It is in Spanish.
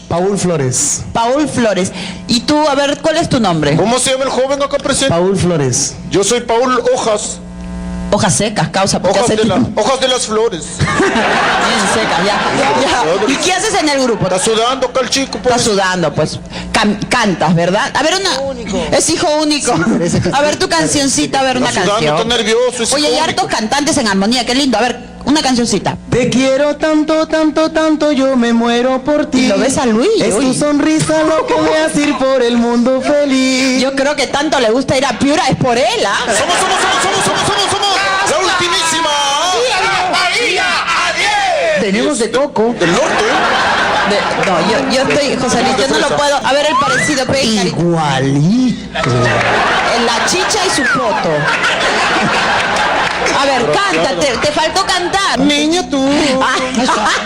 Paul Flores. Paul Flores. Y tú, a ver, ¿cuál es tu nombre? ¿Cómo se llama el joven acá presente? Paul Flores. Yo soy Paul Hojas. Hojas secas, causa. Porque Hojas hace hojas de las flores. Bien secas, ya. ¿Y qué haces en el grupo? Está sudando acá el chico. Está sudando, pues. Cantas, ¿verdad? A ver, es hijo único. Sí, a ver tu cancioncita, a ver una Está sudando, canción. está nervioso. es Oye, hay hijo hartos único. cantantes en armonía, qué lindo. A ver, una cancioncita. Te quiero tanto, tanto, tanto, yo me muero por ti. Y lo ves a Luis. Es Uy. tu sonrisa lo que me hace ir por el mundo feliz. Yo creo que tanto le gusta ir a Piura, es por él, ¿ah? Somos la ultimísima. Tenemos de coco. Del norte. No, yo estoy, José Luis, yo no lo puedo. A ver el parecido, pega. Igualito. La chicha y su foto. A ver, canta, te faltó cantar. Niña tú. Ah.